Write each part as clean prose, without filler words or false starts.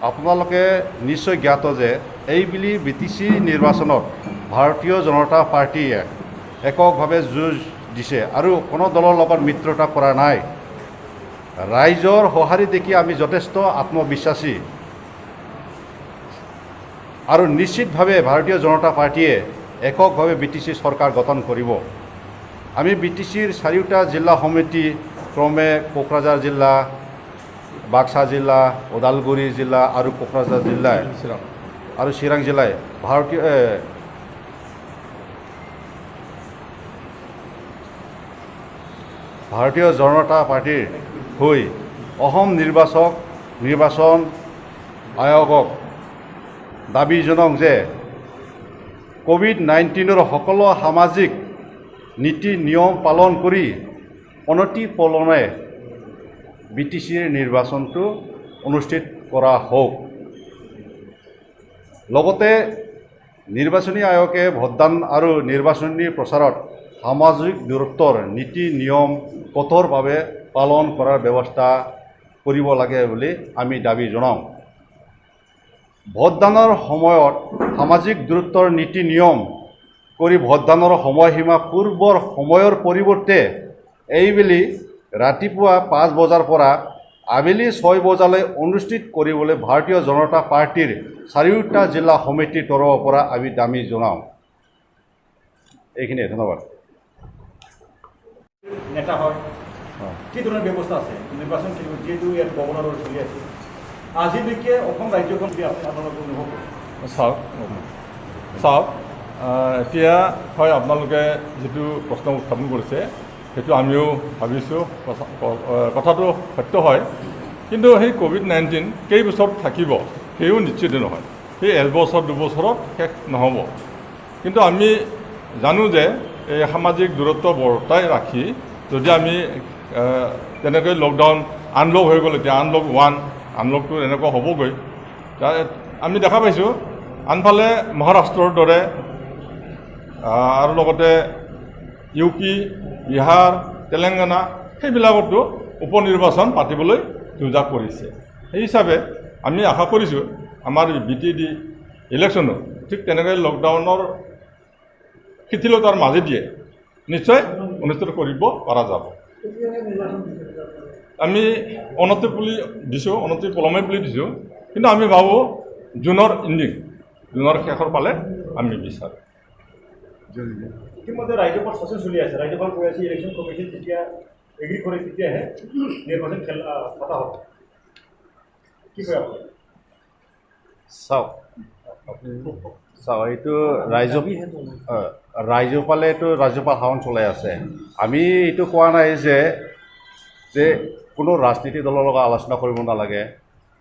আপোনালোকে নিশ্চয় জ্ঞাত যে এইবুলি BTC নিৰ্বাচনত ভাৰতীয় জনতা পাৰ্টীয়ে এককভাৱে যুঁজ দিছে আৰু কোনো দলৰ লগত মিত্ৰতা কৰা নাই। ৰাইজৰ সঁহাৰি দেখি আমি যথেষ্ট আত্মবিশ্বাসী আৰু নিশ্চিতভাৱে ভাৰতীয় জনতা পাৰ্টীয়ে এককভাৱে BTC চৰকাৰ গঠন কৰিব। আমি BTCৰ চাৰিওটা জিলা সমিতি ক্ৰমে কোকৰাঝাৰ জিলা, বাক্সা জিলা, ওদালগুৰি জিলা আৰু কোকৰাঝাৰ জিলায় আৰু চিৰাং জিলায় ভাৰতীয় জনতা পাৰ্টীৰ হৈ অসম নিৰ্বাচন আয়োগক দাবী জনাওঁ যে COVID-19 সকলো সামাজিক নীতি নিয়ম পালন কৰি অনতিপলমে BTCৰ নিৰ্বাচনটো অনুষ্ঠিত কৰা হওক। লগতে নিৰ্বাচনী আয়োগে ভোটদান আৰু নিৰ্বাচনী প্ৰচাৰত সামাজিক দূৰত্বৰ নীতি নিয়ম কঠোৰভাৱে পালন কৰাৰ ব্যৱস্থা কৰিব লাগে বুলি আমি দাবী জনাওঁ। ভোটদানৰ সময়ত সামাজিক দূৰত্বৰ নীতি নিয়ম কৰি ভোটদানৰ সময়সীমা পূৰ্বৰ সময়ৰ পৰিৱৰ্তে এইবেলি ৰাতিপুৱা 5 বজাৰ পৰা আবেলি 6 বজালৈ অনুষ্ঠিত কৰিবলৈ ভাৰতীয় জনতা পাৰ্টীৰ চাৰিওটা জিলা সমিতিৰ তৰফৰ পৰা আমি দাবী জনাওঁ। এইখিনিয়ে, ধন্যবাদ। নেতা হয় কি ধৰণৰ ব্যৱস্থা আছে নিৰ্বাচন যিহেতু ইয়াত গভৰ্ণৰৰ চলি আছে আজিলৈকে অসম ৰাজ্যখন আপোনালোকে অনুভৱ চাওক এতিয়া হয় আপোনালোকে যিটো প্ৰশ্ন উত্থাপন কৰিছে সেইটো আমিও ভাবিছোঁ, কথাটো সত্য হয়। কিন্তু সেই COVID-19 কেইবছৰ থাকিব সেইও নিশ্চিত নহয়, সেই 1 বছৰ 2 বছৰত শেষ নহ'ব। কিন্তু আমি জানো যে এই সামাজিক দূৰত্ব বৰ্তাই ৰাখি যদি আমি তেনেকৈ লকডাউন আনলক হৈ গ'ল, এতিয়া আনলক 1 আনলক 2 এনেকুৱা হ'বগৈ। আমি দেখা পাইছোঁ আনফালে মহাৰাষ্ট্ৰৰ দৰে আৰু লগতে UP, বিহাৰ, তেলেংগানা সেইবিলাকতো উপনিৰ্বাচন পাতিবলৈ যোজা কৰিছে। সেই হিচাপে আমি আশা কৰিছোঁ আমাৰ BTD ইলেকশ্যনো ঠিক তেনেকৈ লকডাউনৰ শিথিলতাৰ মাজেদিয়ে নিশ্চয় অনুষ্ঠিত কৰিব পৰা যাব। আমি অনতিপলমে বুলি দিছোঁ, কিন্তু আমি ভাবোঁ জুনৰ শেষৰ ফালে আমি বিচাৰোঁ। ইতিমধ্যে ৰাজ্যপাল শাসন চলি আছে, ৰাজ্যপাল কৈ আছে ইলেকশ্যন কমিশ্যন যেতিয়া এগ্ৰি কৰে তেতিয়াহে নিৰ্বাচন পতা হ'ব। কি কয় আপুনি? চাওক এইটো ৰাজ্যপাল শাসন চলাই আছে। আমি এইটো কোৱা নাই যে কোনো ৰাজনীতি দলৰ লগত আলোচনা কৰিব নালাগে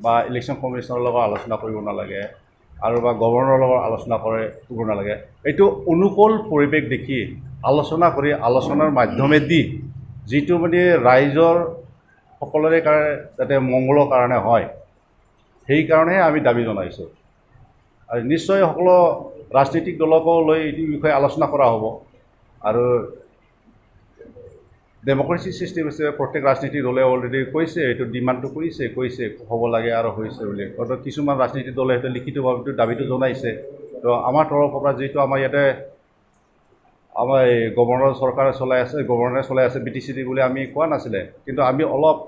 বা ইলেকশ্যন কমিশ্যনৰ লগত আলোচনা কৰিব নালাগে আৰু বা গভৰ্ণৰৰ লগত আলোচনা কৰিব নালাগে। এইটো অনুকূল পৰিৱেশ দেখি আলোচনাৰ মাধ্যমেদি যিটো মানে ৰাইজৰ সকলোৰে কাৰণে যাতে মংগলৰ কাৰণে হয়, সেইকাৰণেহে আমি দাবী জনাইছোঁ। আৰু নিশ্চয় সকলো ৰাজনৈতিক দলকো লৈ এই বিষয়ে আলোচনা কৰা হ'ব। আৰু ডেমক্ৰেচি সৃষ্টি হৈছে, প্ৰত্যেক ৰাজনীতিক দলে অলৰেডি কৈছে, এইটো ডিমাণ্ডটো কৈছে হ'ব লাগে আৰু হৈছে বুলি। অৰ্থাৎ কিছুমান ৰাজনীতিক দলে সেইটো লিখিতভাৱে দাবীটো জনাইছে। তো আমাৰ তৰফৰ পৰা যিটো আমাৰ ইয়াতে আমাৰ এই গভৰ্ণৰে চলাই আছে BTC বুলি আমি কোৱা নাছিলে, কিন্তু আমি অলপ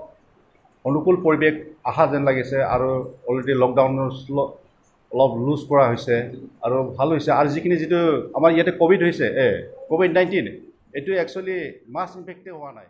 অনুকূল পৰিৱেশ আশা যেন লাগিছে। আৰু অলৰেডি লকডাউনৰ অলপ লুজ কৰা হৈছে আৰু ভাল হৈছে। আৰু যিটো আমাৰ ইয়াতে COVID-19 এইটো একচুৱেলি মাছ ইম্পেক্টে হোৱা নাই।